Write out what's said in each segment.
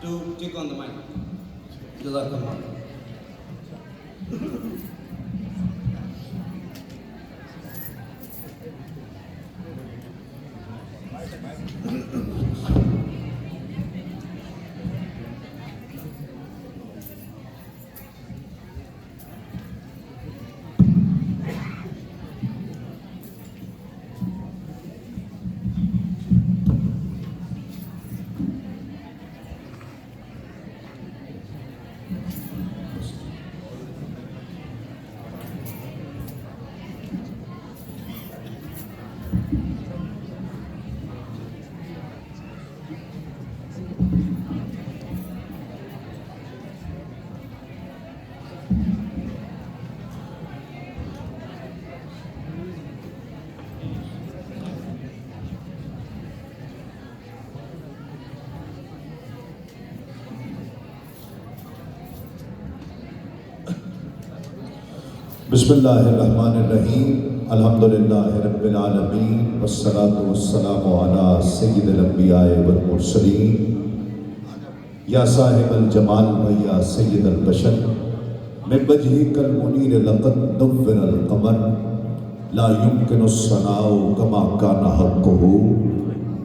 to take on the mic. Jazakallah. بسم اللہ الرحمن الرحیم الحمدللہ رب العالمین والصلاة والسلام علی سید الانبیاء والمرسلین یا صاحب الجمال و یا سید البشر من وجہک المنیر لقد نور القمر لا يمکن الثناء کما کان حقہ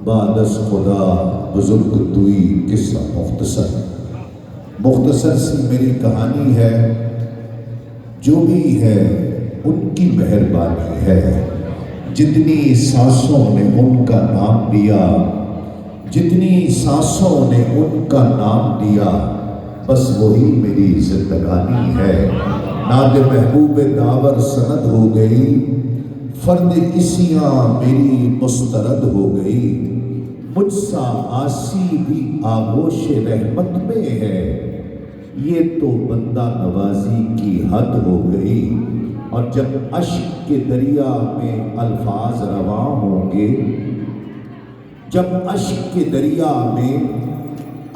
بعد از خدا بزرگ توئی قصہ مختصر سی میری کہانی ہے، جو بھی ہے ان کی مہربانی ہے۔ جتنی سانسوں نے ان کا نام لیا، جتنی سانسوں نے ان کا نام لیا، بس وہی میری زندگانی ہے۔ ناد محبوب داور سند ہو گئی، فرد اسیاں میری مسترد ہو گئی۔ مجھ سا آسی بھی آغوش رحمت میں ہے، یہ تو بندہ نوازی کی حد ہو گئی۔ اور جب عشق کے دریا میں الفاظ رواں ہوں گے، جب عشق کے دریا میں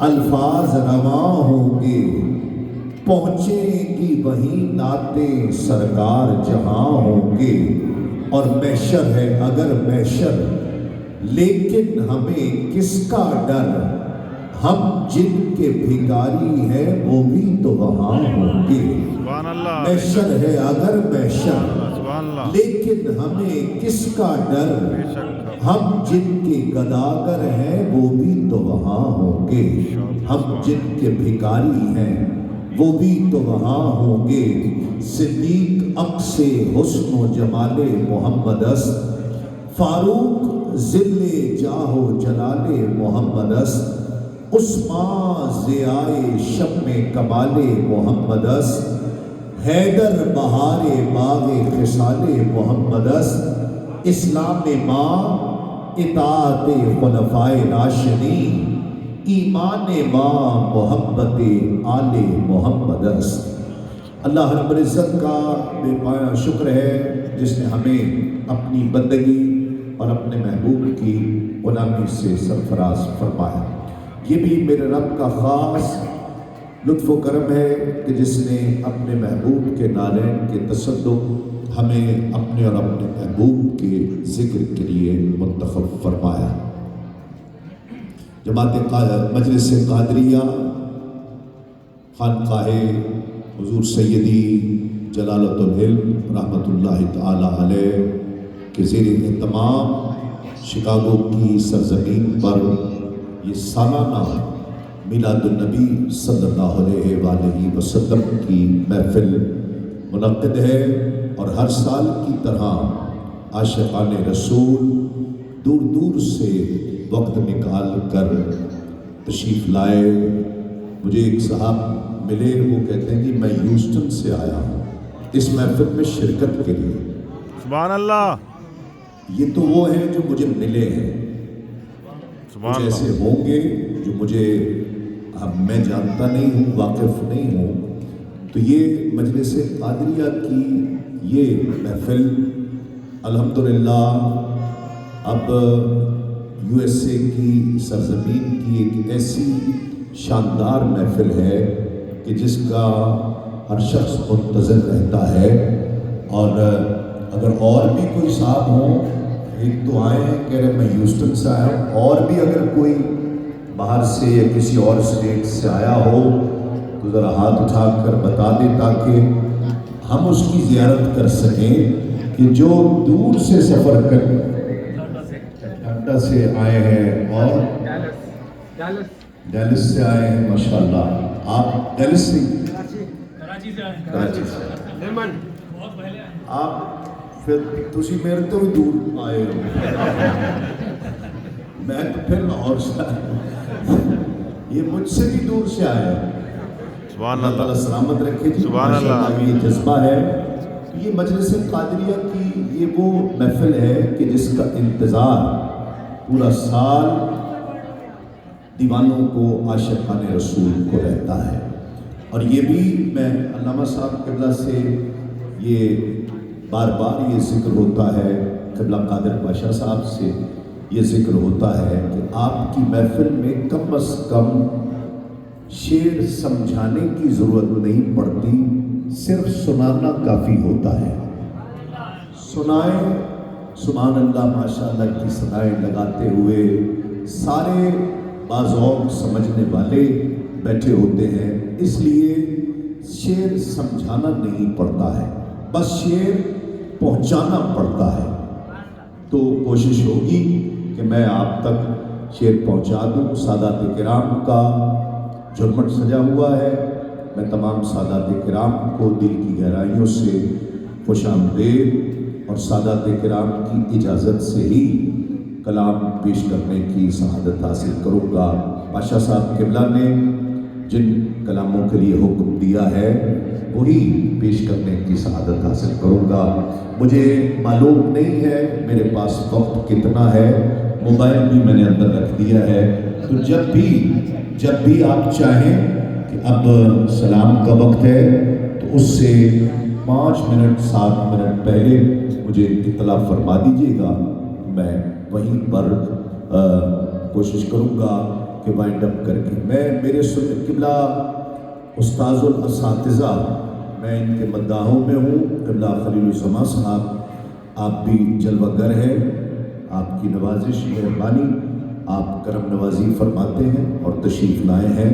الفاظ رواں ہوں گے، پہنچیں گی وہیں نعتیں سرکار جہاں ہوں گے۔ اور محشر ہے اگر محشر، لیکن ہمیں کس کا ڈر، ہم جن کے بھکاری ہیں وہ بھی تو وہاں ہوں گے۔ محشر ہے اگر محشر، لیکن ہمیں کس کا ڈر، ہم جن کے گداگر ہیں وہ بھی تو وہاں ہوں گے۔ ہم جن کے بھکاری ہیں وہ بھی تو وہاں ہوں گے۔ صدیق عکس حسن و جمال محمد است، فاروق ذل جاہ و جلال محمد است، عثمان ضیائے شم کمال محمد است، حیدر بہار باغ خصال محمد است، اسلام ماں اطاعت خلفائے راشدین، ایمان ماں محبت آل محمد است۔ اللہ رب العزت کا بے پایہ شکر ہے جس نے ہمیں اپنی بندگی اور اپنے محبوب کی غلامی سے سرفراز فرمایا۔ یہ بھی میرے رب کا خاص لطف و کرم ہے کہ جس نے اپنے محبوب کے نالین کے تصدق ہمیں اپنے اور اپنے محبوب کے ذکر کے لیے منتخب فرمایا۔ جماعت مجلس قادریہ خانقاہ حضور سیدی جلالت العلم رحمۃ اللہ تعالی علیہ کے زیر اہتمام شکاگو کی سرزمین پر یہ سالانہ میلاد النبی صلی اللہ علیہ وآلہ وسلم کی محفل منعقد ہے، اور ہر سال کی طرح عاشقان رسول دور دور سے وقت نکال کر تشریف لائے۔ مجھے ایک صاحب ملے، وہ کہتے ہیں کہ میں ہیوسٹن سے آیا ہوں اس محفل میں شرکت کے لیے۔ سبحان اللہ۔ یہ تو وہ ہیں جو مجھے ملے ہیں، کچھ ایسے ہوں گے جو مجھے میں جانتا نہیں ہوں، واقف نہیں ہوں۔ تو یہ مجلس قادریہ کی یہ محفل الحمدللہ اب یو ایس اے کی سرزمین کی ایک ایسی شاندار محفل ہے کہ جس کا ہر شخص منتظر رہتا ہے۔ اور اگر اور بھی کوئی صاحب ہوں، ایک تو آئے ہیں کہہ رہے میں ہیوسٹن سے آیا ہوں، اور بھی اگر کوئی باہر سے یا کسی اور اسٹیٹ سے آیا ہو تو ذرا ہاتھ اٹھا کر بتا دیں تاکہ ہم اس کی زیارت کر سکیں کہ جو دور سے سفر کر ٹانڈا سے آئے ہیں اور ڈیلس سے آئے ہیں. ماشاءاللہ آپ ڈیلس سے کراچی سے آپ پھر تسی میرے تو بھی دور آئے ہو. میں تو پھر لاہور سے آیا, یہ مجھ سے بھی دور سے آیا. اللہ تعالیٰ سلامت رکھے جی. سبحان اللہ. یہ جذبہ ہے. یہ مجلس قادریہ کی یہ وہ محفل ہے کہ جس کا انتظار پورا سال دیوانوں کو عاشقان رسول کو رہتا ہے. اور یہ بھی میں علامہ صاحب قبلہ سے یہ بار بار یہ ذکر ہوتا ہے, قبلہ قادر پاشا صاحب سے یہ ذکر ہوتا ہے کہ آپ کی محفل میں کم از کم شعر سمجھانے کی ضرورت نہیں پڑتی, صرف سنانا کافی ہوتا ہے. سنائیں, سبحان اللہ ماشاء اللہ کی صدائیں لگاتے ہوئے سارے باذوق سمجھنے والے بیٹھے ہوتے ہیں, اس لیے شعر سمجھانا نہیں پڑتا ہے, بس شعر پہنچانا پڑتا ہے. تو کوشش ہوگی کہ میں آپ تک شعر پہنچا دوں. سادات کرام کا جھرمٹ سجا ہوا ہے. میں تمام سادات کرام کو دل کی گہرائیوں سے خوش آمدید اور سادات کرام کی اجازت سے ہی کلام پیش کرنے کی سعادت حاصل کروں گا. پاشا صاحب قبلہ نے جن کلاموں کے لیے حکم دیا ہے وہی پیش کرنے کی سعادت حاصل کروں گا. مجھے معلوم نہیں ہے میرے پاس وقت کتنا ہے, موبائل بھی میں نے اندر رکھ دیا ہے, تو جب بھی آپ چاہیں کہ اب سلام کا وقت ہے تو اس سے 5 منٹ 7 منٹ پہلے مجھے اطلاع فرما دیجیے گا. میں وہیں پر کوشش کروں گا کہ وائنڈ اپ کر کے میں میرے قبلہ استاذ الاساتذہ میں ان کے مداحوں میں ہوں. قبلہ خلیل الزماں صاحب آپ بھی جلوہ گر ہیں, آپ کی نوازش مہربانی, آپ کرم نوازی فرماتے ہیں اور تشریف لائے ہیں.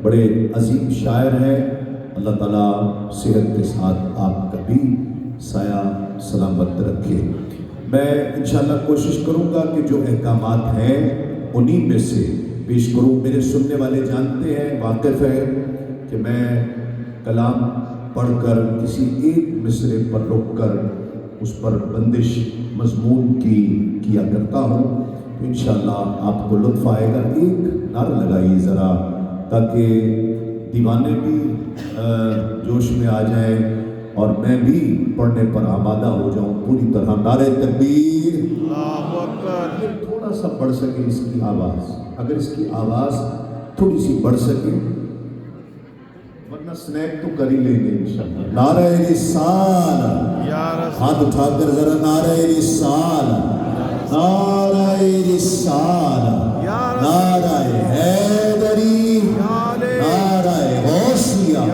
بڑے عظیم شاعر ہیں. اللہ تعالیٰ صحت کے ساتھ آپ کا بھی سایہ سلامت رکھے. میں انشاءاللہ کوشش کروں گا کہ جو احکامات ہیں انہی میں سے پیش کروں. میرے سننے والے جانتے ہیں, واقف ہیں کہ میں کلام پڑھ کر کسی ایک مصرے پر رک کر اس پر بندش مضمون کی کیا کرتا ہوں. تو انشاءاللہ آپ کو لطف آئے گا. ایک نعرہ لگائیے ذرا تاکہ دیوانے بھی جوش میں آ جائیں اور میں بھی پڑھنے پر آمادہ ہو جاؤں پوری طرح. نعرہ تکبیر. اللہ اکبر. تھوڑا سا بڑھ سکے اس کی آواز, اگر اس کی آواز تھوڑی سی بڑھ سکے, ورنہ سنیک تو کر ہی لیں گے انشاءاللہ. نعرہ رسالہ, ہاتھ اٹھا کر ذرا نعرہ رسالہ, نعرہ رسالہ, نعرہ حیدری, نعرہ غوثیہ.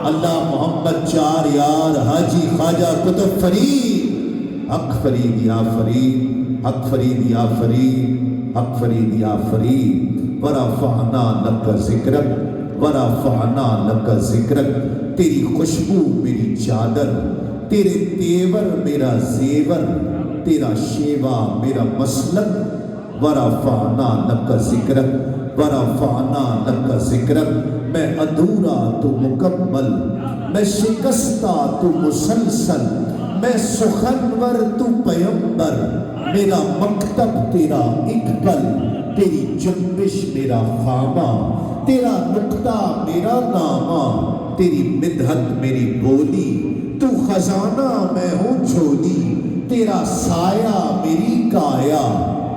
اللہ محمد چار یار حاجی خواجہ قطب فرید, حق فرید یا فرید, حق فرید یا فرید, حق فرید یا فرید. ورفعنا لک ذکرک, ورفعنا لک ذکرک. تیری خوشبو میری چادر, تیرے تیور میرا زیور, تیرا شیوا میرا مسلک. ورفعنا لک ذکرک, ورفعنا لک ذکرک. میں ادھورا تو مکمل, میں شکستہ تو مسلسل, میں سخنور تو پیمبر. میرا مکتب تیرا اقبل, تیری جنبش میرا خامہ, تیرا نقطہ میرا نامہ, تیری مدحت میری بولی. تو خزانہ میں ہوں جھولی, تیرا سایہ میری کایا,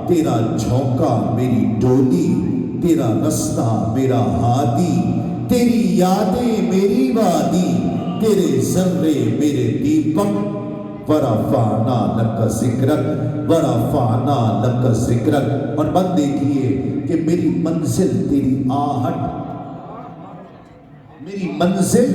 تیرا جھونکا میری ڈولی, تیرا رستہ میرا ہادی, تیری یادیں میری وادی, تیرے ذرے میرے دیپک. ورفعنا لک ذکرک, ورفعنا لک ذکرک. اور بات دیکھیے کہ میری منزل تیری آہٹ, میری منزل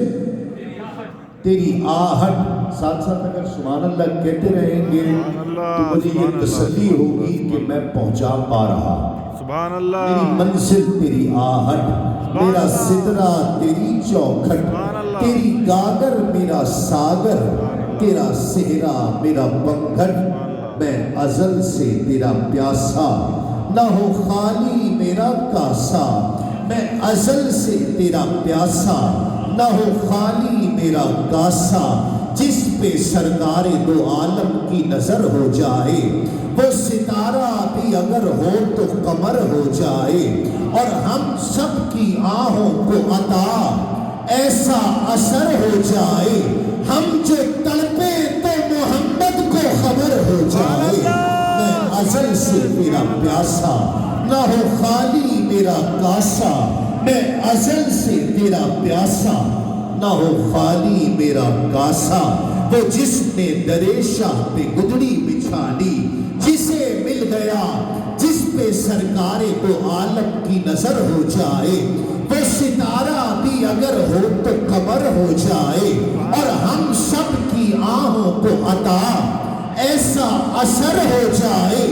تیری آہٹ. ساتھ ساتھ اگر سبحان اللہ کہتے رہیں گے تو مجھے یہ تسلی ہوگی کہ میں پہنچا پا رہا. سبحان میری اللہ منزل تیری آہٹ، میرا سدرا تیری چوکھٹ، سبحان اللہ۔ تیری گاگر میرا ساگر، تیرا صحرا میرا بنگھٹ، میں ازل سے تیرا پیاسا، نہ ہو خالی میرا کاسا، میں ازل سے تیرا پیاسا، نہ ہو خالی میرا کاسا، جس پہ سرکار دو عالم کی نظر ہو جائے، وہ ستارہ بھی اگر ہو تو قمر ہو جائے، اور ہم سب کی آہوں کو عطا ایسا اثر ہو جائے، ہم جو تڑپے تو محمد کو خبر ہو جائے، میں ازل سے تیرا پیاسا، نہ ہو خالی میرا کاسا، میں ازل سے تیرا پیاسا، نہ ہو خالی میرا کاسا، وہ جس نے درِ شاہ پہ گدڑی بچھا لی، جسے مل گیا جس پہ سرکار دو عالم کی نظر ہو جائے، وہ ستارہ بھی اگر ہو تو قمر ہو جائے، اور ہم سب کی آہوں کو عطا ایسا اثر ہو جائے،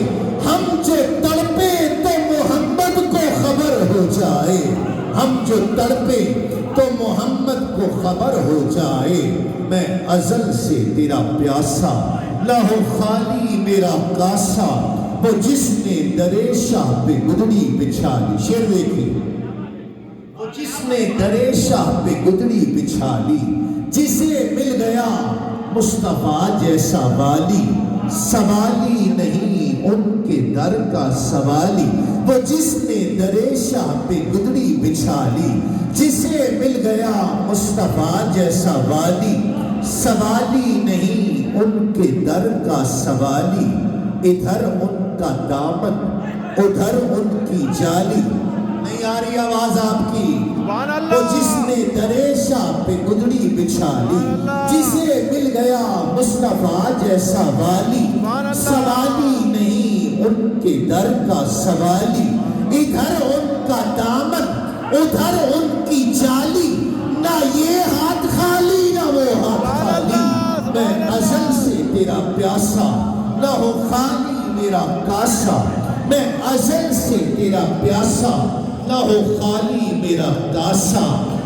ہم جو تڑپے تو محمد کو خبر ہو جائے، ہم جو تڑپے تو محمد کو خبر ہو جائے، میں ازل سے تیرا پیاسا، نہ ہو خالی میرا کاسا، وہ جس نے درِ شاہ پہ گدڑی بچھا لی۔ شعر دیکھیے، وہ جس نے درِ شاہ پہ گدڑی بچھا لی، جسے مل گیا مصطفیٰ جیسا والی، سوالی نہیں ان کے در کا سوالی، وہ جس نے درِ شاہ پہ گدڑی بچھا لی، جسے مل گیا مصطفیٰ جیسا والی، سوالی نہیں ان کے در کا سوالی، ادھر ان کا دامن ادھر ان کی جالی۔ نہیں آ رہی آواز آپ کی؟ سبحان اللہ۔ وہ جس نے درِ شاہ پہ گدڑی بچھا لی، جسے مل گیا مصطفیٰ جیسا والی، سوالی نہیں ان کے در کا سوالی، ادھر ان کا دامن ادھر ان کی جالی، نہ یہ ہاتھ خالی نہ وہ ہاتھ خالی، میں ازل سے تیرا پیاسا، نہ ہو خالی میرا کاسا، میں ازل سے تیرا پیاسا، نہ ہو خالی میرا کاسا،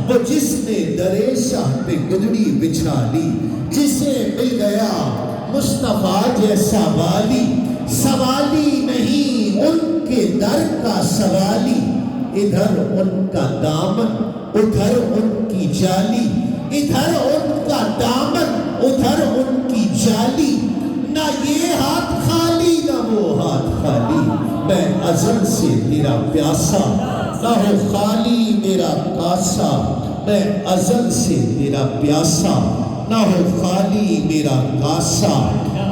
وہ جس نے درِ شاہ پہ گدڑی بچھا لی، جسے مل گیا مصطفیٰ جیسا والی، سوالی نہیں ان کے در کا سوالی، ادھر ان کا دامن ادھر ان کی جالی، ادھر ان کا دامن ادھر ان کی جالی، نہ یہ ہاتھ خالی نہ وہ ہاتھ خالی، میں ازل سے تیرا پیاسا، نہ ہو خالی میرا کاسا، میں ازل سے تیرا پیاسا، نہ ہو خالی میرا کاسا،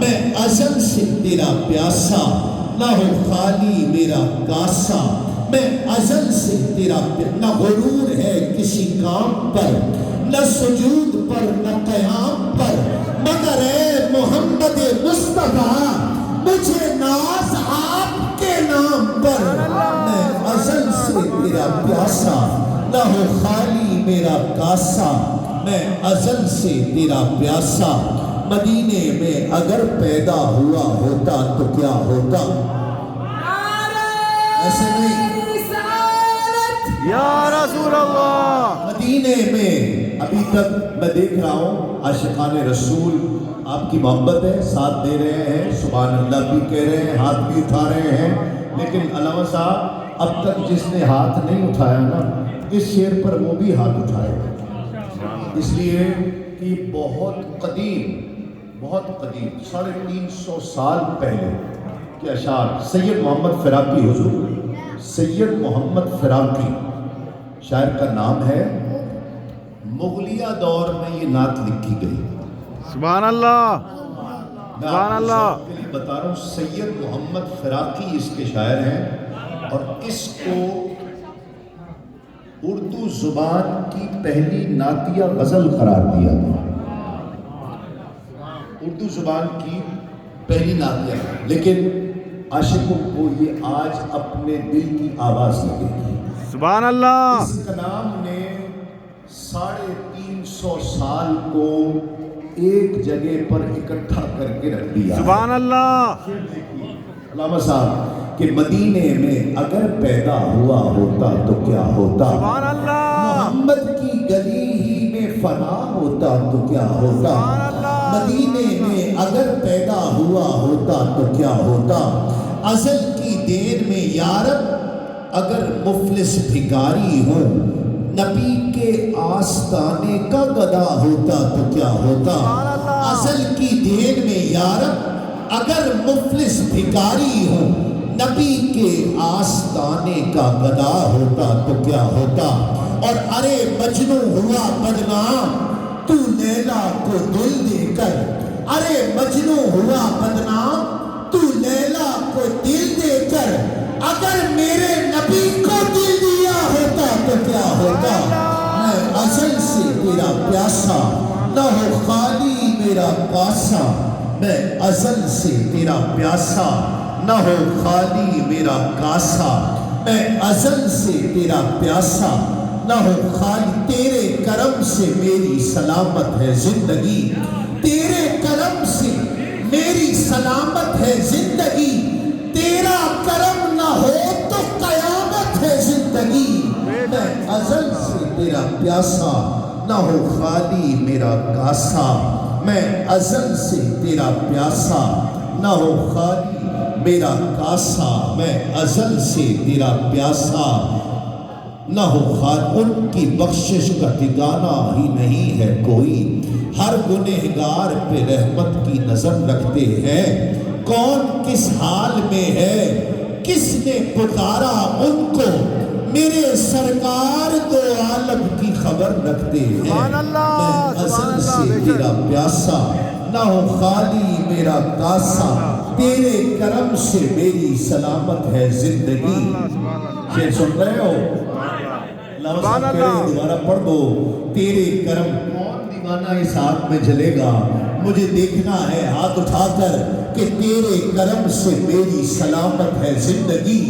میں ازل سے تیرا پیاسا، نہ ہو خالی میرا کاسا، میں ازل سے تیرا پیاسا، نہ غرور ہے کسی کام پر، نہ سجود پر نہ قیام پر، مگر اے محمد مصطفیٰ مجھے ناز آپ کے نام پر، میں ازل سے تیرا پیاسا، نہ ہو خالی میرا کاسا، میں ازل سے تیرا پیاسا، مدینے میں اگر پیدا ہوا ہوتا تو کیا ہوتا؟ ایسے نہیں، یا رسول اللہ۔ مدینے میں ابھی تک میں دیکھ رہا ہوں عاشقان رسول آپ کی محبت ہے، ساتھ دے رہے ہیں، سبحان اللہ بھی کہہ رہے ہیں، ہاتھ بھی اٹھا رہے ہیں، لیکن علامہ صاحب اب تک جس نے ہاتھ نہیں اٹھایا نا اس شعر پر وہ بھی ہاتھ اٹھائے، اس لیے کہ بہت قدیم 350 سال پہلے کے اشعار سید محمد فراقی، حضور سید محمد فراقی شاعر کا نام ہے، مغلیہ دور میں یہ نعت لکھی گئی۔ سبحان اللہ میں سبحان آپ کو اللہ۔ ذوق کے لیے بتا رہا ہوں، سید محمد فراقی اس کے شاعر ہیں، اور اس کو اردو زبان کی پہلی نعتیہ غزل قرار دیا گیا، اردو زبان کی پہلی نعتیہ، لیکن عاشقوں کو یہ آج اپنے دل کی آواز لگے گی۔ سبحان اللہ۔ اس کلام نے 350 سال کو ایک جگہ پر اکٹھا کر کے رکھ دیا۔ سبحان اللہ۔ علامہ صاحب کہ مدینے میں اگر پیدا ہوا ہوتا تو کیا ہوتا؟ سبحان اللہ محمد کی گلی ہی میں فنا ہوتا تو کیا ہوتا؟ سبحان اللہ مدینے میں اگر پیدا ہوا ہوتا تو کیا ہوتا؟ ازل کی دین میں یارب اگر مفلس بھکاری ہوں، نبی کے آستانے کا گدا ہوتا تو کیا ہوتا؟ ازل کی دین میں یارب اگر مفلس بھکاری ہوں، نبی کے آستانے کا گدا ہوتا تو کیا ہوتا؟ اور ارے مجنوں ہوا بدنام تو لیلا کو دل دے کر، ارے مجنوں ہوا بدنام تو لیلا کو دل دے کر، اگر میرے نبی کو دل دیا ہوتا تو کیا ہوتا؟ میں ازل سے تیرا پیاسا، نہ ہو خالی میرا کاسا، میں ازل سے تیرا پیاسا، نہ ہو خالی میرا کاسا، میں ازل سے تیرا پیاسا، نہ ہو خالی، تیرے کرم سے میری سلامت ہے زندگی، تیرے کرم سے میری سلامت ہے زندگی، تیرا کرم نہ ہو تو قیامت ہے زندگی، میں ازل سے تیرا پیاسا، نہ ہو خالی میرا کاسا، میں ازل سے تیرا پیاسا، نہ ہو خالی میرا کاسا، میں ازل سے تیرا پیاسا، نہ ہو خالی، ان کی بخشش کا ٹھکانہ ہی نہیں ہے کوئی، ہر گنہگار پہ رحمت کی نظر رکھتے ہیں، کون کس حال میں ہے، کس نے پکارا ان کو، میرے سرکار دو عالم کی خبر رکھتے ہیں، سبحان اللہ میں سبحان ازل سے اللہ تیرا پیاسا، نہ ہو خالی میرا کاسا، تیرے کرم سے میری سلامت ہے زندگی۔ شعر سن رہے ہو؟ علامہ صاحب کہہ رہے دوبارہ پڑھ دو، تیرے کرم، کون دیوانہ اس ہاتھ میں جلے گا، مجھے دیکھنا ہے ہاتھ اٹھا کر کہ تیرے کرم سے میری سلامت ہے زندگی،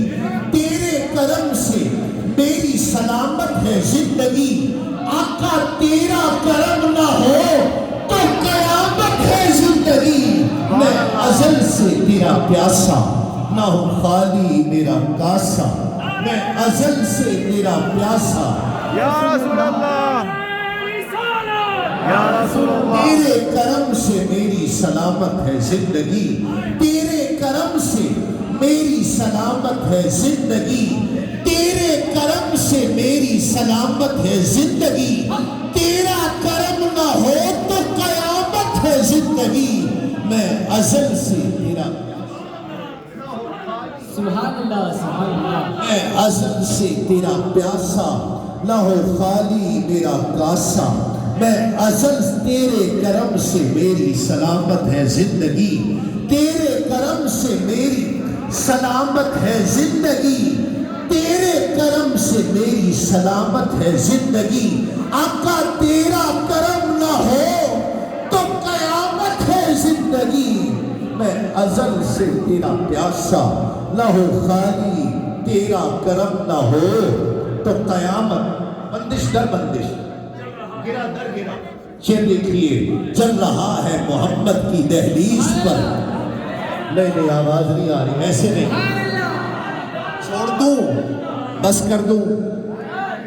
تیرے کرم سے میری سلامت ہے زندگی، آقا تیرا کرم نہ ہو تو قیامت ہے زندگی، میں ازل سے تیرا پیاسا، نہ ہو خالی میرا کاسا، میں ازل سے تیرا پیاسا، یا رسول اللہ یا رسول اللہ، تیرے کرم سے میری سلامت ہے زندگی، تیرے کرم سے میری سلامت ہے زندگی، تیرے کرم سے میری سلامت ہے زندگی، تیرا کرم نہ ہو تو قیامت ہے زندگی، میں ازل سے تیرا، سبحان اللہ سبحان اللہ، میں ازل سے تیرا پیاسا، نہ ہو خالی میرا کاسا، میں ازل تیرے کرم سے میری سلامت ہے زندگی، تیرے کرم سے میری سلامت ہے زندگی، تیرے کرم سے میری سلامت ہے زندگی، آقا تیرا کرم نہ ہو تو قیامت ہے زندگی، میں ازل سے تیرا پیاسا، نہ ہو خالی تیرا کرم نہ ہو تو قیامت، بندش در بندش، گرا در گرا، یہ دیکھیے چل رہا ہے محمد کی دہلیز پر، نہیں آواز نہیں آ رہی، ایسے نہیں، چھوڑ دوں بس کر دوں،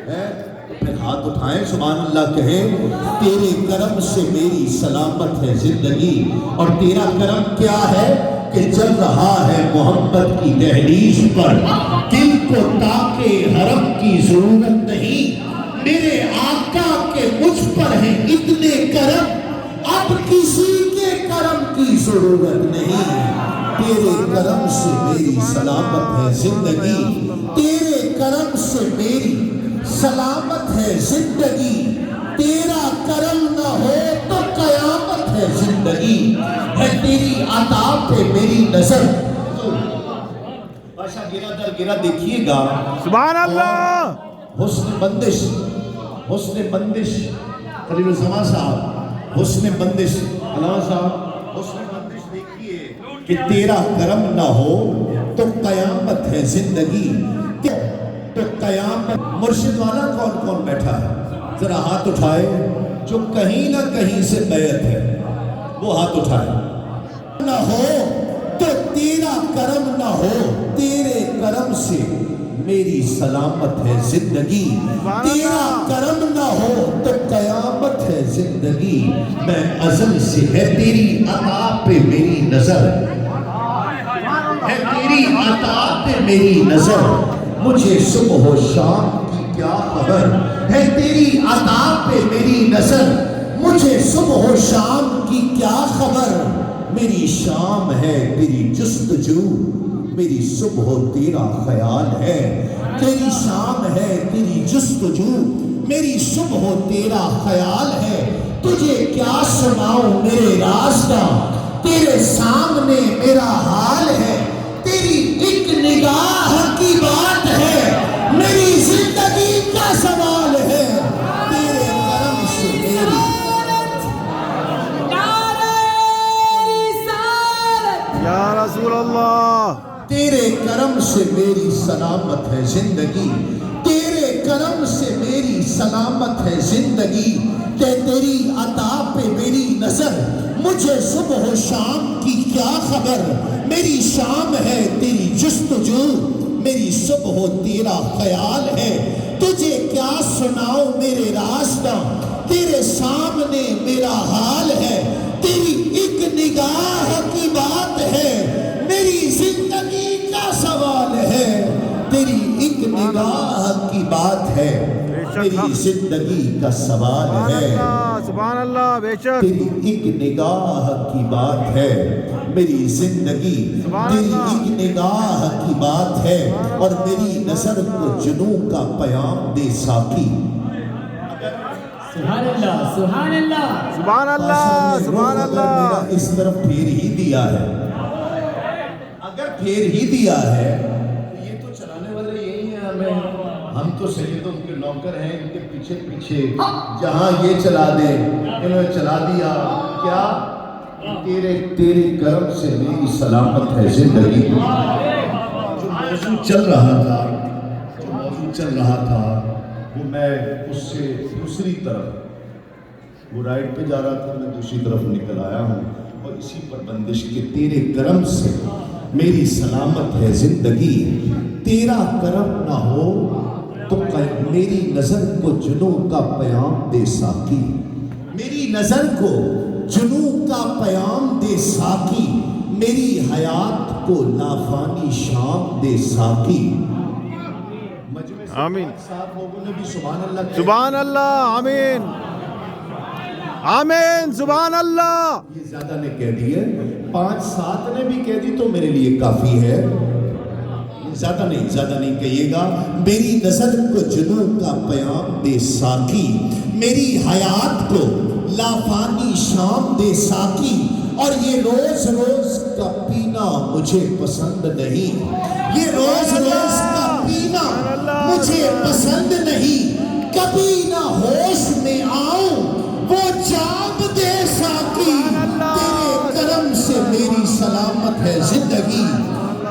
پھر ہاتھ اٹھائیں سبحان اللہ کہیں، تیرے کرم سے میری سلامت ہے زندگی، اور تیرا کرم کیا ہے کہ چل رہا ہے محمد کی دہلیز پر، دل کو تاکہ حرم کی ضرورت نہیں، میرے آقا کے مجھ پر ہیں اتنے کرم، اب کسی کے کرم کی ضرورت نہیں، تیرے کرم سے میری سلامت ہے زندگی، تیرے کرم سے میری سلامت ہے زندگی، تیرا کرم نہ ہو تو قیامت ہے زندگی، ہے تیری عطا پہ میری نظر، بادشاہ گرا در گرا دیکھیے گا، سبحان اللہ، حسن بندش، حسن بندش، خلیل الزمان صاحب، حسن بندش، علامہ صاحب حسن بندش دیکھیے کہ تیرا کرم نہ ہو تو قیامت ہے زندگی، تو قیامت، مرشد والا کون کون بیٹھا ہے، ذرا ہاتھ اٹھائے، جو کہیں نہ کہیں سے بیعت ہے وہ ہاتھ اٹھائے، نہ ہو تو تیرا کرم نہ ہو تیرے کرم سے میری سلامت ہے زندگی تیرا کرم نہ ہو تو قیامت ہے زندگی میں ازل سے ہے تیری عطا پہ میری نظر ہے تیری عطا پہ میری نظر مجھے صبح و شام کی کیا خبر ہے تیری عطا پہ میری نظر مجھے صبح و شام کی کیا خبر میری شام ہے تیری جستجو میری صبح تیرا خیال ہے تیری شام ہے تیری جستجو میری صبح تیرا خیال ہے تجھے کیا سناؤں میرے راستہ تیرے سامنے میرا حال ہے تیری ایک نگاہ کی بات ہے میری زندگی کا سوال ہے تیرے کرم سے میری یا رسول اللہ تیرے کرم سے میری سلامت ہے زندگی تیرے کرم سے میری سلامت ہے زندگی کہ تیری عطا پہ میری نظر مجھے صبح و شام کی کیا خبر میری شام ہے تیری جستجو میری صبح تیرا خیال ہے تجھے کیا سناؤں میرے راستہ تیرے سامنے میرا حال ہے تیری ایک نگاہ کی بات ہے میری زندگی کا سوال ہے تیری ایک نگاہ کی بات ہے میری زندگی کا سوال ہے سبحان اللہ بے شک تیری ایک نگاہ کی بات ہے میری زندگی تیری ایک نگاہ کی بات ہے اور میری نظر کو جنوں کا پیام دے ساقی سبحان اللہ سبحان اللہ سبحان اللہ سبحان اللہ میرا اس طرف پھیر ہی دیا ہے اگر پھیر ہی دیا ہے تو یہ تو چلانے والے یہی ہیں ہم تو سیدوں کے نوکر ہیں ان کے پیچھے پیچھے جہاں یہ چلا دے انہوں نے چلا دیا کیا تیرے کرم سے میری سلامت ہے زندگی جو موضوع چل رہا تھا وہ میں اس سے دوسری طرف وہ رائٹ پہ جا رہا تھا میں دوسری طرف نکل آیا ہوں اور اسی پر بندش کے تیرے کرم سے میری سلامت ہے زندگی تیرا کرم نہ ہو تو میری نظر کو جنوں کا پیام دے ساقی میری نظر کو جنوں کا پیام دے ساقی میری حیات کو لافانی شام دے ساقی آمین صاحب لوگوں نے بھی سبحان اللہ سبحان اللہ آمین آمین سبحان اللہ یہ زیادہ نے کہہ دی ہے 5-7 نے بھی کہہ دی تو میرے لیے کافی ہے زیادہ نہیں کہیے گا میری نظر کو جنوں کا پیام دے ساقی میری حیات کو لافانی شام دے ساقی اور یہ روز کا پینا مجھے پسند نہیں یہ روز کا پینا مجھے پسند نہیں کبھی نہ ہوش میں آؤں وہ جام دے ساقی تیرے کرم سے میری سلامت ہے زندگی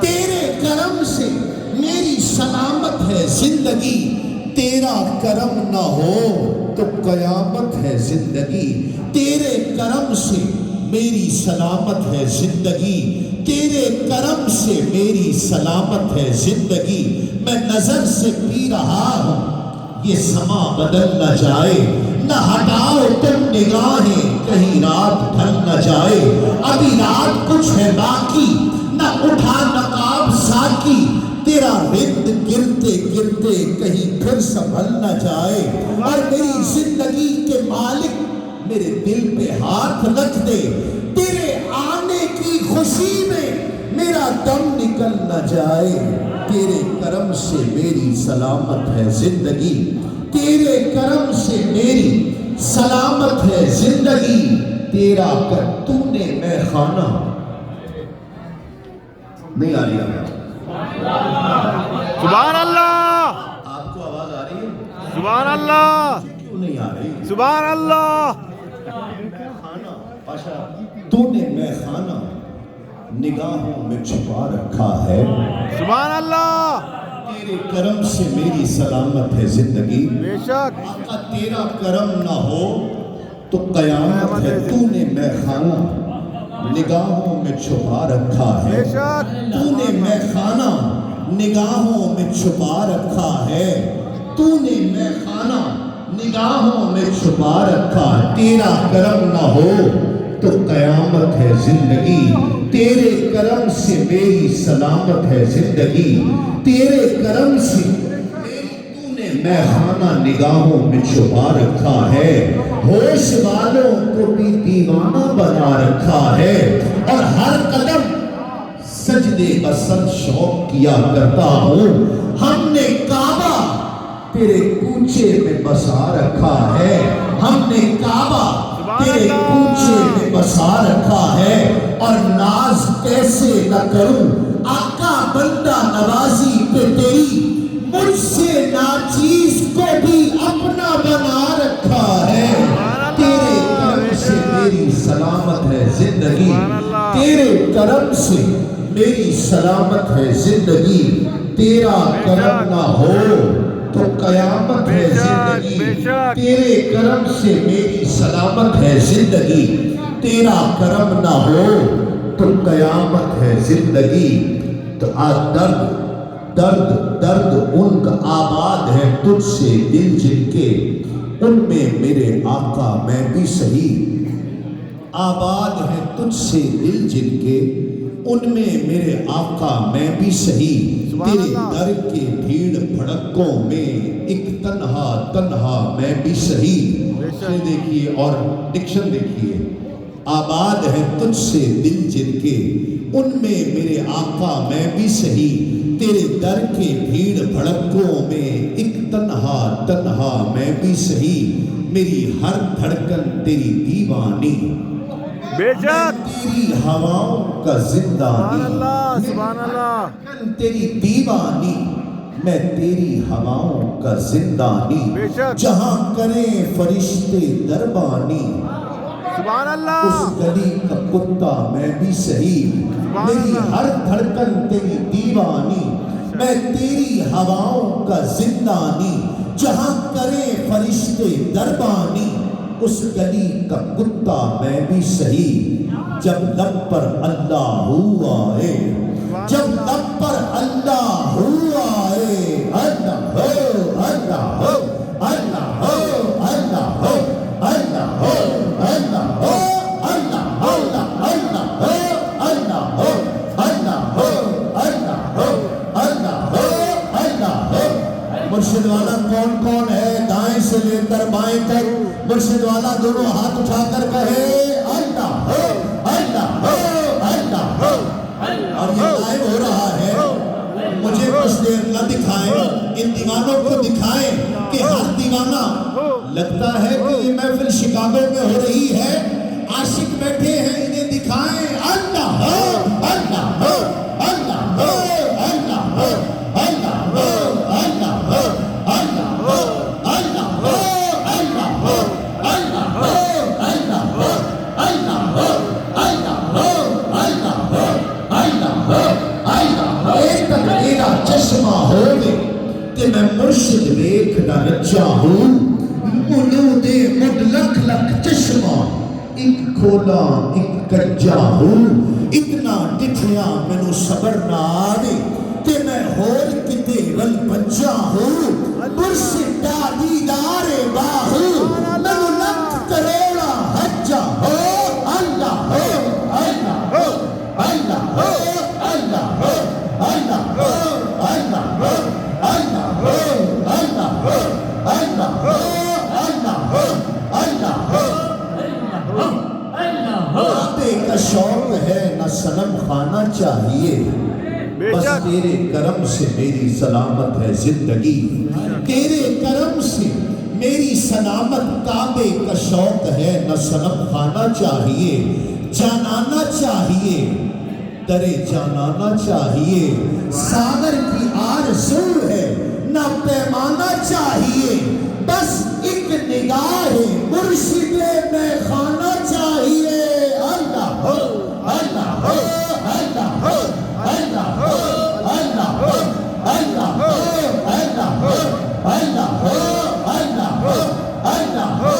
تیرے کرم سے میری سلامت ہے زندگی تیرا کرم نہ ہو تو قیامت ہے زندگی تیرے کرم سے میری سلامت ہے زندگی تیرے کرم سے میری سلامت ہے زندگی میں نظر سے پی رہا ہوں یہ سما بدل نہ جائے نہ ہٹاؤ تم نگاہیں کہیں رات ڈھل نہ جائے ابھی رات کچھ ہے باقی نہ اٹھا نقاب ساقی تیرا رند گرتے گرتے کہیں پھر سنبھل نہ جائے اور میری زندگی کے مالک میرے دل پہ ہاتھ رکھ دے تیرے آنے کی خوشی میں میرا دم نکل نہ جائے تیرے کرم سے میری سلامت ہے زندگی تیرے کرم سے میری سلامت ہے زندگی تیرا کر تو نے میں خانہ نہیں آ رہی سبحان اللہ آپ کو آواز آ رہی ہے سبحان اللہ کیوں نہیں آ رہی سبحان اللہ خانہ پاشا تو نے میں خانہ نگاہوں میں چھپا رکھا ہے سبحان اللہ تیرے کرم سے میری سلامت ہے زندگی بے شک آقا تیرا کرم نہ ہو تو قیامت ہے تو نے میں خانہ نگاہوں میں چھپا رکھا ہے بے شک تو نے میں خانہ نگاہوں میں چھپا رکھا ہے تو نے میں خانہ نگاہوں میں چھپا رکھا ہے تیرا کرم نہ ہو تو قیامت ہے زندگی تیرے کرم سے میری سلامت ہے زندگی تیرے کرم سے تو نے میں خانہ نگاہوں میں چھپا رکھا ہے ہوش والوں کو بھی دیوانہ بنا رکھا ہے اور ہر قدم سجدے بسن شوق کیا کرتا ہوں ہم نے کعبہ تیرے کوچے میں بسا رکھا ہے ہم نے کعبہ تیرے کوچے میں بسا رکھا ہے اور ناز کیسے نہ کروں آقا بندہ نوازی پہ تیری مجھ سے ناچیز کو بھی اپنا بنا رکھا ہے تیرے کرم سے میری سلامت ہے زندگی تیرے کرم سے میری سلامت ہے زندگی تیرا کرم نہ ہو تو قیامت ہے زندگی تیرے کرم سے میری سلامت ہے زندگی تیرا کرم نہ ہو تو قیامت ہے زندگی تو آج درد ان کا آباد ہے تجھ سے دل جن کے ان میں میرے آقا میں بھی صحیح آباد ہے تجھ سے دل جن کے ان میں میرے آقا میں بھی صحیح تیرے در کے بھیڑ بھڑکوں میں ایک تنہا میں بھی صحیح دیکھیے اور ڈکشن دیکھیے آباد ہے تجھ سے دل جن کے ان میں میرے آقا میں بھی صحیح تیرے در کے بھیڑ بھڑکوں میں ایک تنہا میں بھی صحیح میری ہر دھڑکن تیری دیوانی بے شک تیری ہواؤں کا زندانی سبحان اللہ تیری دیوانی میں تیری ہواؤں کا زندانی جہاں کریں فرشتے دربانی سبحان اللہ اس گلی کا کتا میں بھی صحیح میری ہر دھڑکن تیری دیوانی میں تیری ہواؤں کا زندانی جہاں کریں فرشتے دربانی اس گلی کا کتا میں بھی صحیح جب لب پر اللہ ہوا ہے جب لب پر اللہ ہوا ہے اللہ ہو اللہ ہو اللہ ہو اللہ ہو اللہ ہو اللہ ہو اللہ ہو اللہ ہو اللہ ہو اللہ ہو اللہ ہو اللہ ہو اللہ ہو مرشد والا کون کون ہے دائیں سے لے کر بائیں تک مرشد والا دونوں ہاتھ اٹھا کر کہے اللہ ہو اللہ ہو اللہ ہو اور یہ لائیو ہو رہا ہے مجھے کچھ دیر نہ دکھائیں ان دیوانوں کو دکھائیں کہ ہر دیوانہ لگتا ہے کہ یہ محفل شکاگو میں ہو رہی ہے عاشق بیٹھے ہیں انہیں دکھائیں اللہ ہو اللہ ہو اللہ ہو اللہ ہو اللہ ہو اللہ ہو اللہ ہو اللہ ہو اللہ ہو اللہ ہو اللہ ہو اللہ ہو اللہ ہو اللہ ہو اللہ ہو اللہ ہو ایک تک میرا چشمہ ہوگے کہ میں مرشد ویکھ نہ رچا ہوں ملود مد لکھ لکھ چشمہ ایک کھولا ایک کجا ہوں اتنا ڈٹھیا مینوں صبر نہ آوے کہ میں ہور کتے ول بچا ہوں مرشد دا دیدار باہو مینوں لکھ کروڑا حجا ہو اللہ ہو اللہ ہو اللہ ہو اللہ ہو اللہ ہو اللہ ہو اللہ ہو اللہ ہو اللہ ہو اللہ ہو اللہ ہو کعبے کا شوق ہے نہ صنم خانہ چاہیے بس تیرے کرم سے میری سلامت ہے زندگی تیرے کرم سے میری سلامت کعبے کا شوق ہے نہ صنم خانہ چاہیے جانانا چاہیے درے جانانا چاہیے ساگر کی آرزو ہے نہ پیمانا چاہیے بس ایک نگاہ مرشد میں خانہ چاہیے اللہ ہو اللہ ہو اللہ ہو اللہ ہو اللہ ہو اللہ ہو اللہ ہو اللہ ہو اللہ ہو اللہ ہو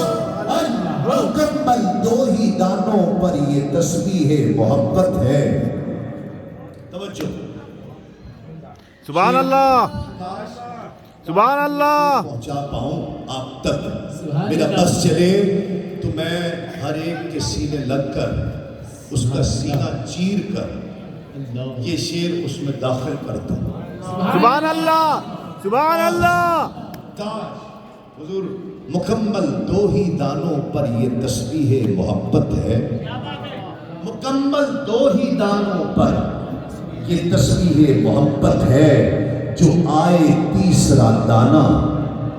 اللہ ہو مکمل دو ہی دانوں پر یہ تسبیح محبت ہے. توجہ. سبحان اللہ سبحان اللہ. پہنچا پاؤں آپ تک. سبحان میرا اللہ. بس چلے تو میں ہر ایک کے سینے لگ کر اس کا سینہ چیر کر یہ شعر اس میں داخل کرتا ہوں. سبحان اللہ سبحان اللہ. تاج حضور مکمل 2 ہی دانوں پر یہ تسبیح محبت ہے. مکمل 2 ہی دانوں پر یہ تسبیح محبت ہے. جو آئے تیسرا دانہ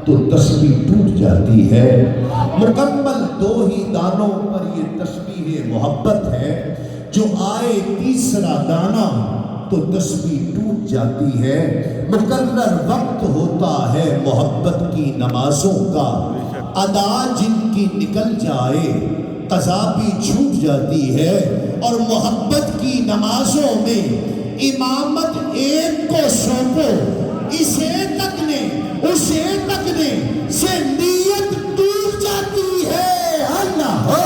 تو تسبیح ٹوٹ جاتی ہے. مکمل 2 ہی دانوں پر یہ تسبیح محبت ہے. جو آئے تیسرا دانہ تو تسبیح ٹوٹ جاتی ہے. مقرر وقت ہوتا ہے محبت کی نمازوں کا. ادا جن کی نکل جائے قضا بھی چھوٹ جاتی ہے. اور محبت کی نمازوں میں امامت ایک کو سونپو اسے تکنے اسے تکنے سے نیت ٹوٹ جاتی ہے. اللہ ہو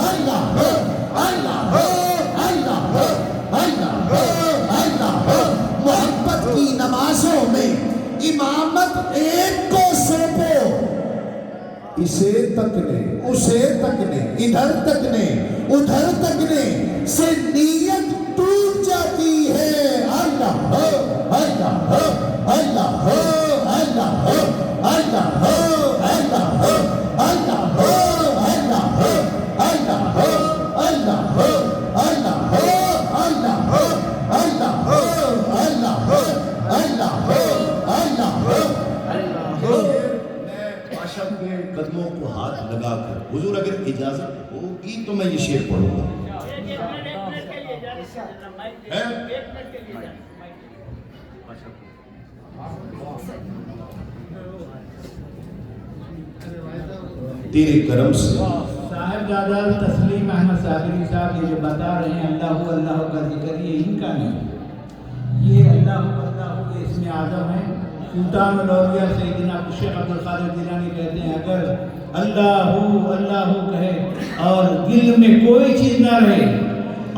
اللہ ہو اللہ ہو اللہ ہو اللہ ہو اللہ ہو. محبت کی نمازوں میں امامت ایک کو سونپو اسے تکنے اسے تکنے ادھر تکنے ادھر تکنے سے نیت ٹوٹ جاتی ہے. اللہ ہو اللہ ہو اللہ ہو اللہ ہو اللہ ہو اللہ ہو اللہ ہو اللہ ہو اللہ ہو اللہ ہو اللہ ہو اللہ ہو اللہ ہو اللہ ہو اللہ ہو اللہ ہو اللہ ہو. میں بادشاہ کے قدموں کو ہاتھ لگا کر حضور اگر اجازت ہوگی تو میں یہ شعر پڑھوں گا. تیرے کرم سے صاحب دادا تسلیم احمد صابری صاحب یہ جو بتا رہے ہیں اللہ اللہ کا ذکر یہ ان کا نہیں. یہ اللہ اس میں اعظم ہے. سلطان الاولیاء سیدنا شیخ عبد القادر جیلانی کہتے ہیں اگر اللہ کہے اور دل میں کوئی چیز نہ رہے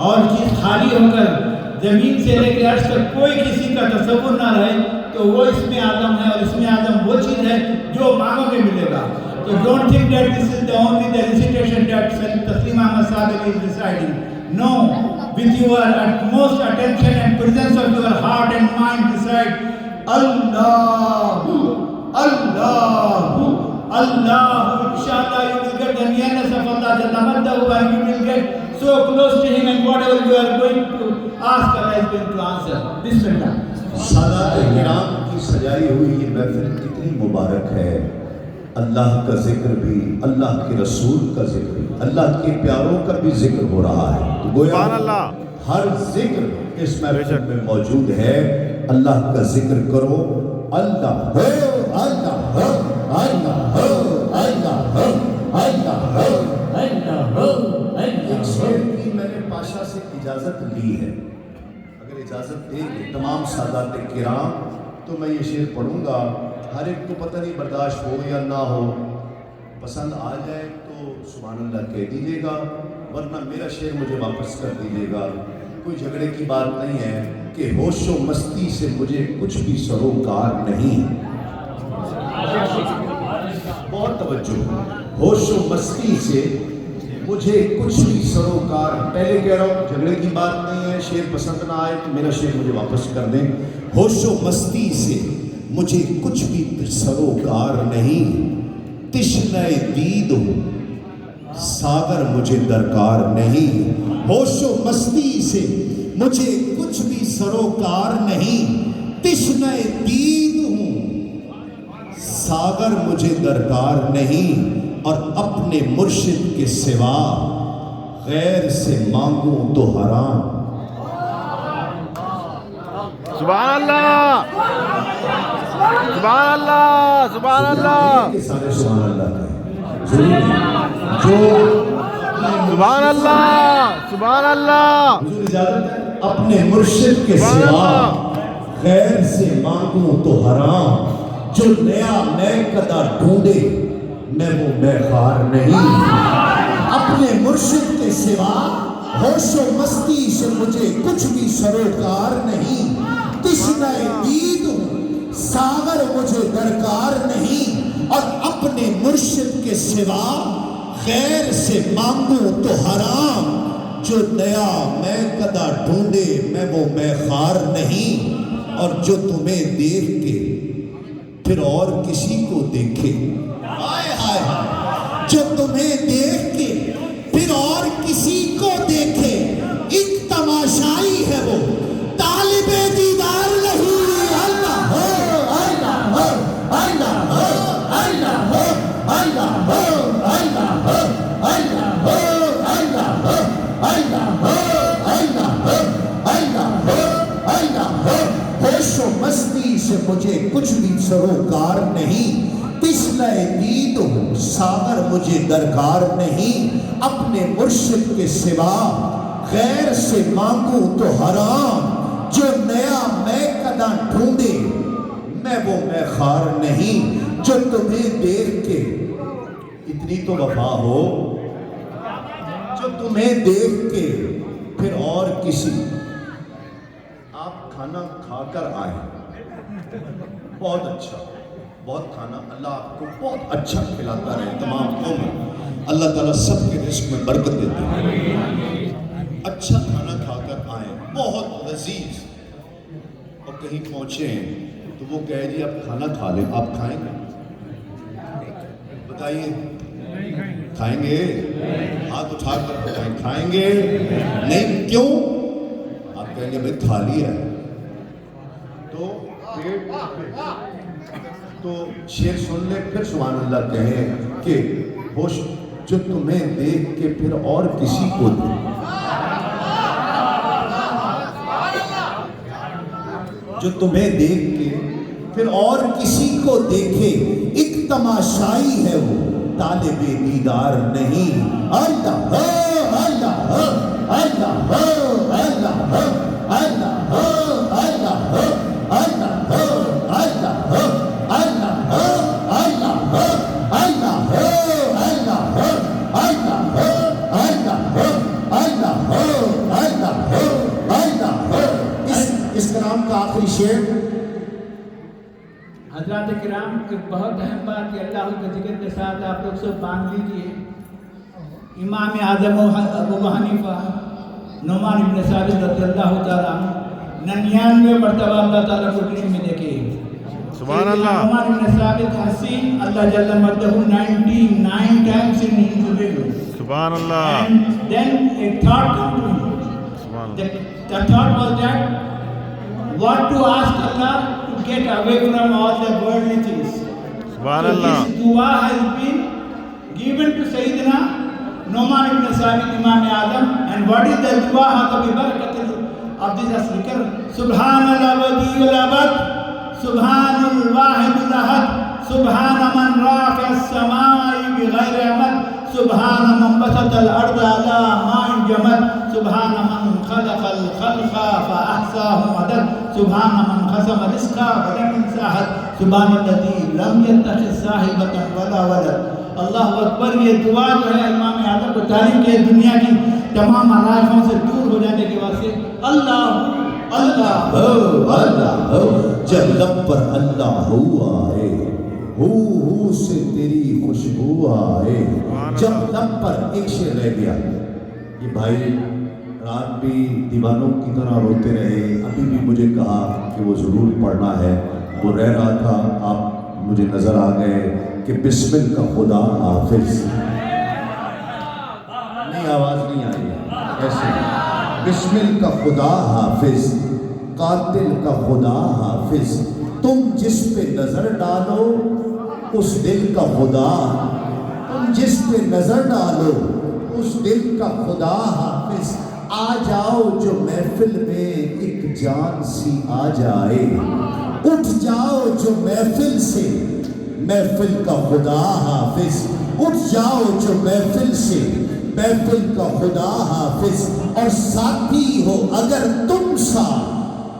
اور چیز خالی ہو کر زمین سے لے کے عرش تک کوئی کسی کا تصور نہ رہے تو وہ اس میں اعظم ہے. اور اس میں اعظم وہ چیز ہے جو مانگو گے ملے گا. So don't think that this is the only the recitation that Taslim Ahmad Sabri is reciting. No, with your utmost attention and presence of your heart and mind recite Allahu, Allahu, Allahu. Inshallah you will get the nearness of Allah Jalla Maddahu and you will get so close to Him and whatever you are going to ask Allah is going to answer. Bismillah. سادات کرام کی سجائی ہوئی یہ محفل کتنی مبارک ہے. اللہ کا ذکر بھی اللہ کے رسول کا ذکر بھی اللہ کے پیاروں کا بھی ذکر ہو رہا ہے. تو گویا ہر ذکر اس محفل میں موجود ہے. اللہ کا ذکر کرو. اللہ ہو اللہ ہو اللہ ہو اللہ ہو اللہ ہو اللہ ہو. ایک شعر کی میں نے پاشا سے اجازت لی ہے. اگر اجازت دیں گے تمام سادات کرام تو میں یہ شعر پڑھوں گا. ہر ایک کو پتہ نہیں برداشت ہو یا نہ ہو. پسند آ جائے تو سبحان اللہ کہہ دیجیے گا ورنہ میرا شعر مجھے واپس کر دیجیے گا. کوئی جھگڑے کی بات نہیں ہے کہ ہوش و مستی سے مجھے کچھ بھی سروکار نہیں. بہت توجہ. ہوش و مستی سے مجھے کچھ بھی سروکار. پہلے کہہ رہا ہوں جھگڑے کی بات نہیں ہے. شعر پسند نہ آئے تو میرا شعر مجھے واپس کر دیں. ہوش و مستی سے مجھے کچھ بھی سروکار نہیں. تشنہ دید ہوں ساگر مجھے درکار نہیں. ہوش و مستی سے مجھے کچھ بھی سروکار نہیں. تشنہ دید ہوں ساگر مجھے درکار نہیں. اور اپنے مرشد کے سوا غیر سے مانگوں تو حرام. سبحان اللہ سبحان اللہ سبحان اللہ سارے سبحان اللہ جو سبحان اللہ سبحان اللہ. حضور اجازت ہے اپنے مرشد کے سوا غیر سے مانگوں تو حرام. جو نیا میں کدا ڈھونڈے میں وہ میں خار نہیں. اپنے مرشد کے سوا ہوش و مستی سے مجھے کچھ بھی سروکار نہیں، تشنہ دید ہوں ساغر مجھے درکار نہیں، اور اپنے مرشد کے سوا غیر سے مانگوں تو حرام، جو نیا میں کدا ڈھونڈے میں وہ میں خار نہیں، اور جو تمہیں دیکھ کے پھر اور کسی کو دیکھے، ہائے ہائے جو تمہیں دیکھ کے پھر اور کسی کو دیکھے، ایک تماشائی ہے وہ طالب دیدار نہیں۔ اللہ ہو اللہ ہو اللہ ہو اللہ ہو اللہ ہو اللہ ہو اللہ ہو اللہ ہو اللہ ہو اللہ ہو اللہ ہو اللہ ہو، ہوش و مستی سے مجھے کچھ بھی سروکار نہیں، تشنہ دید ہوں ساغر مجھے درکار نہیں، اپنے مرشد کے سوا غیر سے مانگوں تو حرام، جو نیا میں کدا ڈھونڈے میں وہ میں خار نہیں، جو تمہیں دیکھ کے اتنی تو وفا ہو، جو تمہیں دیکھ کے پھر اور کسی، آپ کھانا کھا کر آئے، بہت اچھا، بہت کھانا، اللہ آپ کو بہت اچھا کھلاتا رہے تمام عمر، اللہ تعالیٰ سب کے رزق میں برکت دیتے ہیں، اچھا کھانا کھا کر آئے بہت لذیذ، اور کہیں پہنچے ہیں تو وہ کہے جی آپ کھانا کھا لیں، آپ کھائیں گے؟ بتائیے کھائیں گے؟ ہاتھ اٹھا کر بتائیں کھائیں گے؟ نہیں، کیوں؟ آپ کہیں گے بھائی کھا لیا ہے تو پیٹ تو شعر سن لے پھر سبحان اللہ کہیں کہ ہوش جو تمہیں دیکھ کے پھر اور کسی کو دے، جو تمہیں دیکھ کے پھر اور کسی کو دیکھے، ایک تماشائی ہے وہ طالب دیدار نہیں۔ اللہ ہو اللہ ہو اللہ ہو اللہ ہو اللہ ہو اللہ ہو اللہ ہو اللہ ہو اللہ ہو اللہ ہو اللہ ہو اللہ ہو اللہ ہو اللہ ہو اللہ ہو اللہ ہو اللہ ہو۔ اس کلام کا آخری شعر حضرات کرام، ایک بہت اہم بات کہ اللہ کے ذکر کے ساتھ آپ لوگ سب باندھ لیجیے، امام اعظم ابو حنیفہ نعمان بن ثابت رضی اللہ تعالیٰ 99 مرتبہ اللہ تعالیٰ کو ڈریم میں دیکھے، سبحان اللہ۔ نعمان بن ثابت حسین اللہ جل مجدہ 99 times in his dream. سبحان اللہ۔ And then a thought came to him. سبحان اللہ۔ The thought was that what to ask Allah to get away from all the worldly things. سبحان So Allah. this dua has been given to Sayyidina Nu'man ibn Thabit Imam Azam, and what is the dua hada bi barakatil of this zikr? Subhanallah wadi'ul abad, Subhanal wahidul ahad, Subhana man rafi as-samai bi ghayri amad, Subhana man basata al-arda ala ma'in jamad, Subhana man khalaqa al-khalqa fa ahsahum adad, Subhana man khasama rizqa wa lam yansa ahad, Subhanalladhi lam yattakhidh sahibatan wala walad۔ اللہ اکبر، یہ دعا جو ہے امام اعظم کو تعلیم کے دنیا کی تمام علائقوں سے دور ہو جانے کے واسطے اللہ اللہ ہو اللہ ہو، جب لب پر اللہ ہو آئے، ہو سے تیری خوشبو آئے، جب لب پر ایک شعر رہ گیا، یہ بھائی رات بھی دیوانوں کی طرح روتے رہے، ابھی بھی مجھے کہا کہ وہ ضرور پڑھنا ہے، وہ رہ رہا تھا، آپ مجھے نظر آ گئے کہ بسمل کا خدا حافظ، نہیں آواز نہیں آئی ایسے، بسمل کا خدا حافظ، قاتل کا خدا حافظ، تم جس پہ نظر ڈالو اس دل کا خدا، تم جس پہ نظر ڈالو اس دل کا خدا حافظ، آ جاؤ جو محفل میں ایک جان سی آ جائے، اٹھ جاؤ جو محفل سے محفل کا خدا حافظ، اٹھ جاؤ جو محفل سے محفل کا خدا حافظ، اور ساتھی ہو اگر تم سا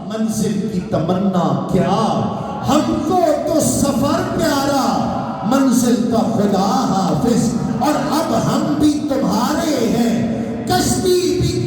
منزل کی تمنا کیا، ہم کو تو سفر پیارا منزل کا خدا حافظ، اور اب ہم بھی تمہارے ہیں کشتی بھی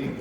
1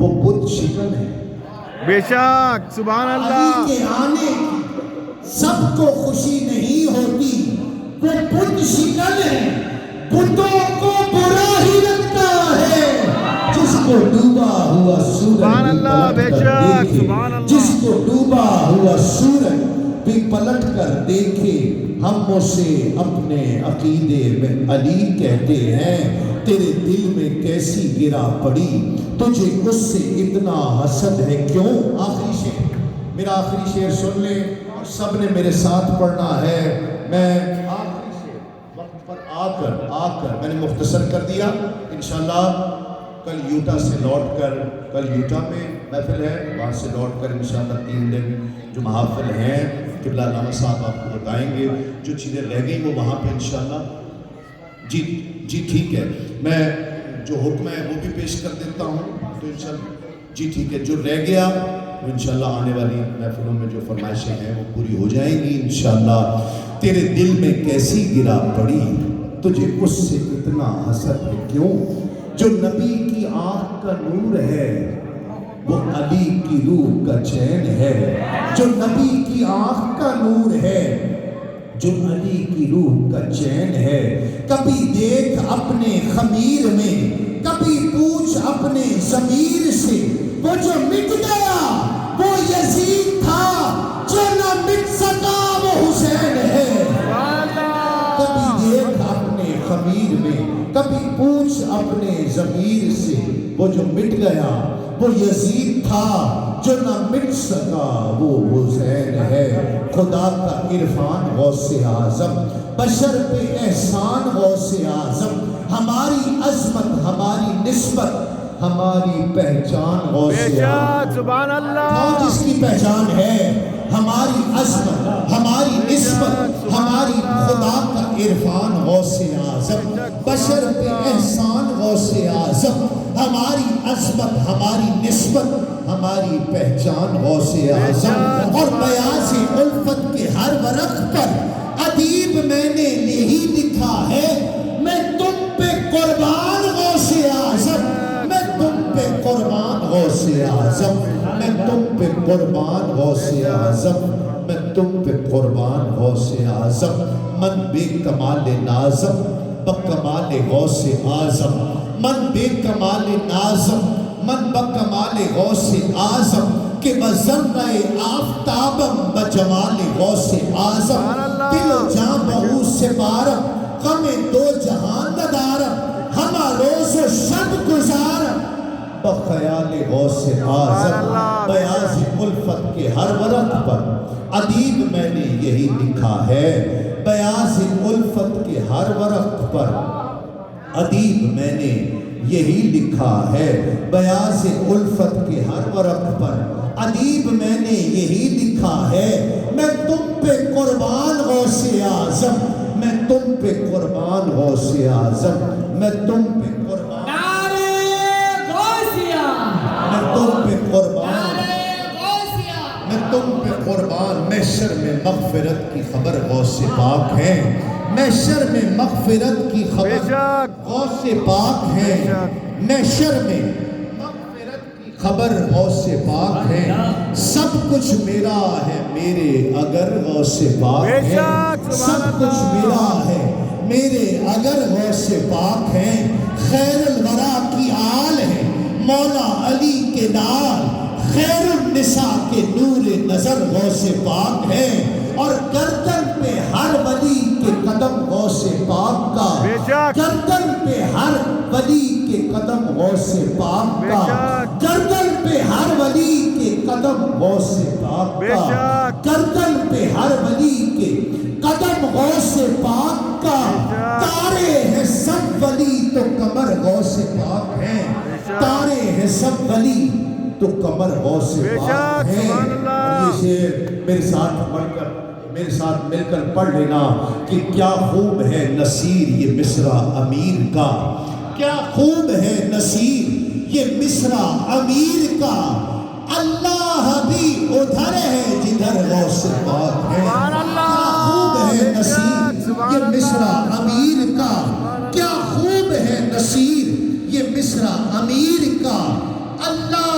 وہ بت شکن ہے. بے شک سبحان علی اللہ. کے آنے کی سب کو خوشی نہیں ہوتی، وہ بت شکن ہے، بتوں کو برا ہی لگتا ہے. جس کو ڈوبا ہوا سورج سبحان بھی اللہ، پلٹ بے کر شک، دیکھے، سبحان اللہ. جس کو ڈوبا ہوا سورج بھی پلٹ کر دیکھے، ہم اسے اپنے عقیدے میں علی کہتے ہیں. تیرے دل میں کیسی گرا پڑی، تجھے اس سے اتنا حسد ہے کیوں؟ آخری شعر، میرا آخری شعر سن لیں اور سب نے میرے ساتھ پڑھنا ہے. میں آخری شعر وقت پر آ کر میں نے مختصر کر دیا. انشاءاللہ کل یوٹا سے لوٹ کر، کل یوٹا میں محفل ہے، وہاں سے لوٹ کر انشاءاللہ 3 دن جو محافل ہیں قبلہ علامہ صاحب آپ کو بتائیں گے. جو چیزیں رہ گئی وہ وہاں پہ انشاءاللہ. جی ٹھیک ہے، میں جو حکم ہے وہ بھی پیش کر دیتا ہوں تو انشاءاللہ. جی ٹھیک ہے، جو رہ گیا وہ انشاءاللہ آنے والی محفلوں میں جو فرمائشیں ہیں وہ پوری ہو جائیں گی انشاءاللہ. تیرے دل میں کیسی گرا پڑی، تجھے اس سے اتنا حسد ہے کیوں؟ جو نبی کی آنکھ کا نور ہے وہ علی کی روح کا چین ہے. جو نبی کی آنکھ کا نور ہے، جو علی کی روح کا چین ہے. کبھی دیکھ اپنے خمیر میں، کبھی پوچھ اپنے ضمیر سے، وہ جو مٹ گیا وہ یزید تھا، جو نہ مٹ سکا وہ حسین ہے. کبھی دیکھ اپنے خمیر میں، کبھی پوچھ اپنے ضمیر سے، وہ جو مٹ گیا وہ یزید تھا، جو نہ مٹ سکا وہ حسین ہے. خدا کا عرفان غوث اعظم، بشر پہ احسان غوث اعظم. ہماری عظمت، ہماری نسبت، ہماری پہچان غوث بے اعظم. شک سبحان اللہ. اور جس کی پہچان ہے ہماری عظمت، ہماری نسبت، ہماری خدا کا عرفان غوث اعظم، بشر پہ احسان غوث اعظم. ہماری عظمت، ہماری نسبت، ہماری پہچان غوث اعظم. اور بیاض الفت کے ہر ورق پر ادیب میں نے یہی لکھا ہے، میں تم پہ قربان غوث اعظم، میں تم پہ قربان غوث اعظم، میں تم پہ قربان غوث اعظم، میں تم پہ قربان غوث اعظم. من بے کمال نازم بکمال غوث اعظم، من بے کمال نازم من بکمال غوث اعظم. کہ بذرۂ آفتابم بجمال غوث اعظم. دل و جاں بہو سے بارم، غم دو جہان ندارم، ہمہ روز و شب گزارم بخیال غوث اعظم. بیاض الفت کے ہر ورق پر ادیب میں نے یہی لکھا ہے، بیاض الفت کے ہر ورق پر ادیب میں نے یہی لکھا ہے. بیاض الفت کے ہر ورق پر ادیب میں نے یہی لکھا ہے، میں تم پہ قربان غوث اعظم، میں تم پہ قربان غوث اعظم، میں تم پہ قربان، نعرہ غوثیہ، میں تم پہ قربان، نعرہ غوثیہ. میں تم پہ قربان. محشر میں مغفرت کی خبر غوث پاک ہے، محشر میں مغفرت کی بے خبر شک غوث پاک ہے. محشر میں مغفرت کی خبر غوث پاک ہے. سب کچھ میرا ہے میرے اگر غوث پاک بے ہے، شک سب کچھ میرا ہے میرے اگر غوث پاک ہے. خیر الورا کی آل ہے مولا علی کے نال، خیر النساء کے نور نظر غوث پاک ہے. اور گردن پہ ہر ولی کے قدم غوث پاک کا، بے شک. گردن پہ ہر ولی کے قدم غوث پاک بے کا، شک. گردن پہ ہر ولی کے قدم غوث پاک بے کا، شک. گردن پہ ہر ولی کے قدم غوث پاک کا. تارے ہیں سب ولی تو کمر غوث پاک ہیں، تارے ہیں سب ولی تو کمر غوث بے پاک شک. ہیں. سبحان اللہ. اور یہ شعر میرے ساتھ پڑھ کر، میرے ساتھ مل کر پڑھ لینا کہ کیا خوب ہے نصیر یہ مصرع امیر کا، کیا خوب ہے نصیر یہ مصرع امیر کا. اللہ بھی ادھر ہے جدھر غوث پاک ہے. کیا خوب ہے نصیر یہ مصرع امیر کا، کیا خوب ہے نصیر یہ مصرع امیر کا. اللہ